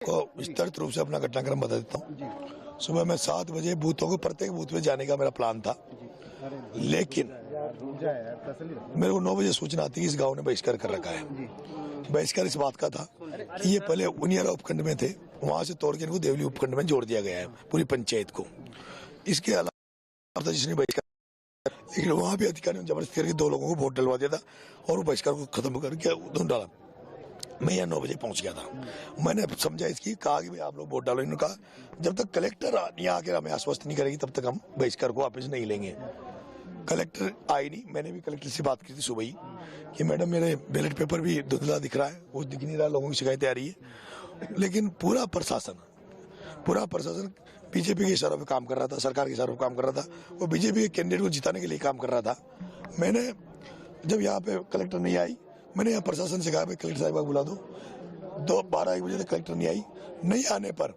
को विस्तृत रूप से अपना घटनाक्रम बता देता हूँ। सुबह मैं 7 बजे बूथों को प्रत्येक बूथ में जाने का मेरा प्लान था, लेकिन मेरे को 9 बजे सूचना आती कि इस गांव ने बहिष्कार कर रखा है। बहिष्कार इस बात का था कि ये पहले उनियारा उपखंड में थे, वहां से तोड़ के इनको देवली उपखंड में जोड़ दिया गया है पूरी पंचायत को। इसके अलावा जिसने बहिष्कार, लेकिन वहां भी अधिकारियों ने जबरदस्ती करके 2 लोगों को वोट डलवा दिया था और वो बहिष्कार को खत्म करके उन्होंने डाला। मैं यहाँ 9 बजे पहुंच गया था। मैंने समझा इसकी, कहा कि भाई आप लोग वोट डालो। इन्होंने कहा जब तक कलेक्टर यहाँ आकर हमें आश्वस्त नहीं करेगी तब तक हम बहिष्कार को वापस नहीं लेंगे। कलेक्टर आई नहीं। मैंने भी कलेक्टर से बात की थी सुबह ही कि मैडम मेरे बैलेट पेपर भी धुंधला दिख रहा है, वो दिख नहीं रहा, लोगों की शिकायतें आ रही है। लेकिन पूरा प्रशासन बीजेपी के इशारों पे काम कर रहा था, सरकार के इशारों पे काम कर रहा था, वो बीजेपी के कैंडिडेट को जिताने के लिए काम कर रहा था। मैंने जब यहाँ पे कलेक्टर नहीं आई, मैंने यहाँ प्रशासन से कहा भाई कलेक्टर साहिबा बुला दो। 12-1 बजे तक कलेक्टर नहीं आई। नहीं आने पर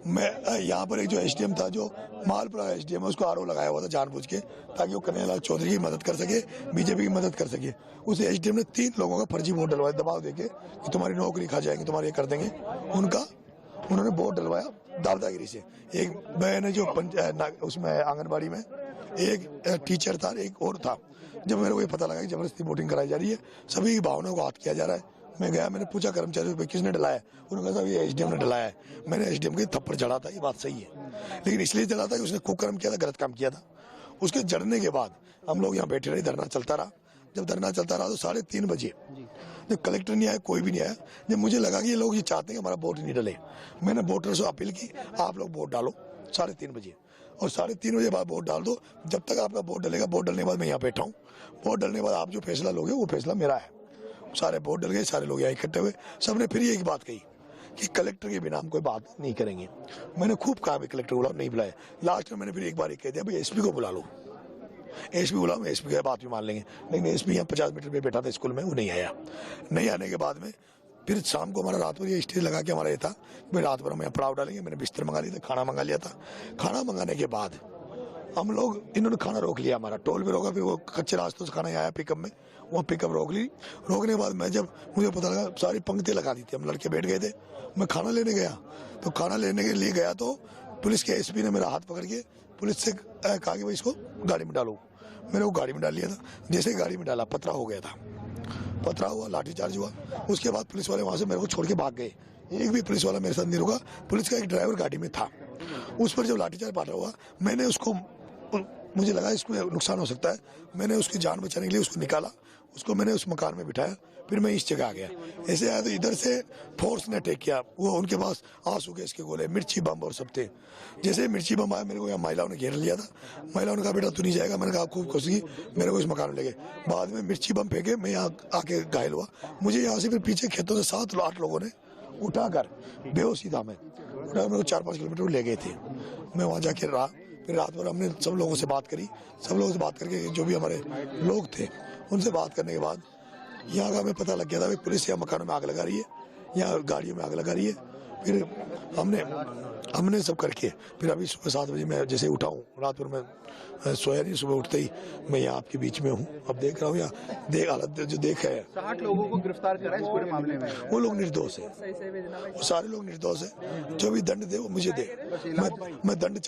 मैं यहाँ पर एक जो एसडीएम था, जो मालपुरा एसडीएम है, उसको आरोप लगाया हुआ था जानबूझ के, ताकि वो कन्हैयालाल चौधरी की मदद कर सके, बीजेपी की मदद कर सके। उस एसडीएम ने 3 लोगों का फर्जी वोट डलवाया दबाव देके कि तुम्हारी नौकरी खा जाएंगे, तुम्हारे ये कर देंगे। उन्होंने वोट डलवाया दादागिरी से। एक बहन है जो उसमें आंगनबाड़ी में एक टीचर था, एक और था। जब मेरे को ये पता लगा कि जबरदस्ती वोटिंग कराई जा रही है, सभी की भावनाओं को हाथ किया जा रहा है, मैं गया, मैंने पूछा कर्मचारियों को किसने डलाया। उन्होंने कहा साहब ये एसडीएम ने डलाया है। मैंने एसडीएम के थप्पड़ चढ़ा था, ये बात सही है, लेकिन इसलिए चढ़ा था कि उसने कुकर्म किया था, गलत काम किया था। उसके जड़ने के बाद हम लोग यहाँ बैठे रहे, धरना चलता रहा। जब धरना चलता रहा तो 3:30 बजे जब कलेक्टर नहीं आया, कोई भी नहीं आया, जब मुझे लगा कि ये लोग ये चाहते हैं हमारा वोट नहीं डले, मैंने वोटर्स से अपील की आप लोग वोट डालो 3:30 बजे, और 3:30 बजे बाद वोट डाल दो। जब तक आपका वोट डलेगा, वोट डलने के बाद मैं यहाँ बैठा हूँ। वोट डलने के बाद आप जो फैसला लोगे वो फैसला मेरा है। सारे वोट डल गए, सारे लोग यहाँ इकट्ठे हुए। सबने फिर एक बात कही कि कलेक्टर के बिना हम कोई बात नहीं करेंगे। मैंने खूब कहा भाई कलेक्टर बुलाओ, नहीं बुलाया। लास्ट में मैंने फिर एक बार कह दिया भाई एसपी को बुला लो, एसपी बुलाओ, एसपी की बात भी मान लेंगे। लेकिन एसपी यहाँ 50 मीटर पे बैठा था स्कूल में, वो नहीं आया। नहीं आने के बाद में फिर शाम को हमारा रात भर ये स्टेज लगा के हमारा ये था भाई रात भर हम यहाँ पड़ाव डालेंगे। मैंने बिस्तर मंगा लिया था, खाना मंगा लिया था। खाना मंगाने के बाद हम लोग, इन्होंने खाना रोक लिया, हमारा टोल पे रोका, फिर वो कच्चे रास्तों से खाना आया पिकअप में, वो पिकअप रोक ली। रोकने के बाद मैं जब मुझे पता लगा, सारी पंक्ति लगा दी थी, हम लड़के बैठ गए थे। मैं खाना लेने गया, तो खाना लेने के लिए गया तो पुलिस के एसपी ने मेरा हाथ पकड़ के पुलिस से कहा कि भाई इसको गाड़ी में डालो। मैंने वो गाड़ी में डाल लिया था। जैसे ही गाड़ी में डाला पथरा हो गया था, पथरा हुआ, लाठीचार्ज हुआ। उसके बाद पुलिस वाले वहां से मेरे को छोड़ के भाग गए। एक भी पुलिस वाला मेरे साथ नहीं रुका। पुलिस का एक ड्राइवर गाड़ी में था। उस पर जब लाठीचार्ज पथरा हुआ, मैंने उसको, मुझे लगा इसको नुकसान हो सकता है, मैंने उसकी जान बचाने के लिए उसको निकाला, उसको मैंने उस मकान में बिठाया, फिर मैं इस जगह आ गया। ऐसे आया तो इधर से फोर्स ने अटैक किया। वो उनके पास आंसू गैस के गोले, मिर्ची बम और सब थे। जैसे मिर्ची बम आया, मेरे को यहाँ महिलाओं ने घेर लिया था। महिलाओं ने कहा बेटा तू नहीं जाएगा। मैंने कहा खूब कोशिश की, मेरे को इस मकान में ले गए। बाद में मिर्ची बम फेंके, मैं यहाँ आके घायल हुआ। मुझे यहाँ से फिर पीछे खेतों से 7-8 लोगों ने उठाकर, बेहोशी था मैं, उठाकर मेरे को 4-5 किलोमीटर ले गए थे। मैं वहाँ जाके रहा। फिर रात भर हमने सब लोगों से बात करी। सब लोगों से बात करके जो भी हमारे लोग थे उनसे बात करने के बाद यहाँ का हमें पता लग गया था कि पुलिस यहाँ मकानों में आग लगा रही है, यहाँ गाड़ियों में आग लगा रही है। फिर हमने सब करके फिर अभी सुबह 7 बजे मैं जैसे उठा हूँ, रात भर मैं सोया नहीं, सुबह उठते ही मैं यहाँ आपके बीच में हूँ। अब देख रहा हूँ यहाँ देख हालत जो देख है। 60 लोगों को गिरफ्तार करा इस पूरे मामले में। वो लोग निर्दोष है, वो सारे लोग निर्दोष है। जो भी दंड दे वो मुझे दे। मैं दंड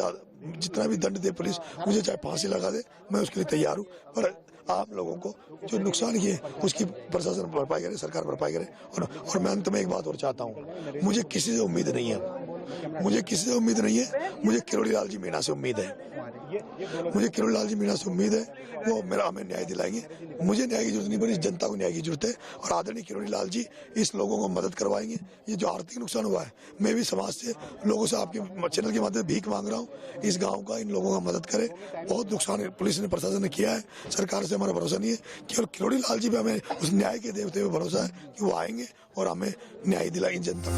जितना भी दंड दे पुलिस, मुझे चाहे फांसी लगा दे, मैं उसके लिए तैयार हूँ। पर आप लोगों को जो नुकसान किए उसकी प्रशासन भरपाई करे, सरकार भरपाई करे। और मैं अंत में एक बात और चाहता हूँ, मुझे किसी से उम्मीद नहीं है, मुझे किसी से उम्मीद नहीं है। मुझे किरोड़ी लाल जी मीणा से उम्मीद है, मुझे किरोड़ी लाल जी मीणा से उम्मीद है, वो मेरा हमें न्याय दिलाएंगे। मुझे न्याय की जरूरत नहीं, पर इस जनता को न्याय की जरूरत है। और आदरणीय किरोड़ी लाल जी इस लोगों को मदद करवाएंगे। ये जो आर्थिक नुकसान हुआ है, मैं भी समाज से लोगों से आपके चैनल के माध्यम से भीख मांग रहा हूँ, इस गाँव का, इन लोगों का मदद करे। बहुत नुकसान पुलिस ने, प्रशासन ने किया है। सरकार से हमारा भरोसा नहीं है। केवल किरोड़ी लाल जी पे हमें उस न्याय के देवते पे भरोसा है कि वो आएंगे और हमें न्याय दिलाएंगे जनता।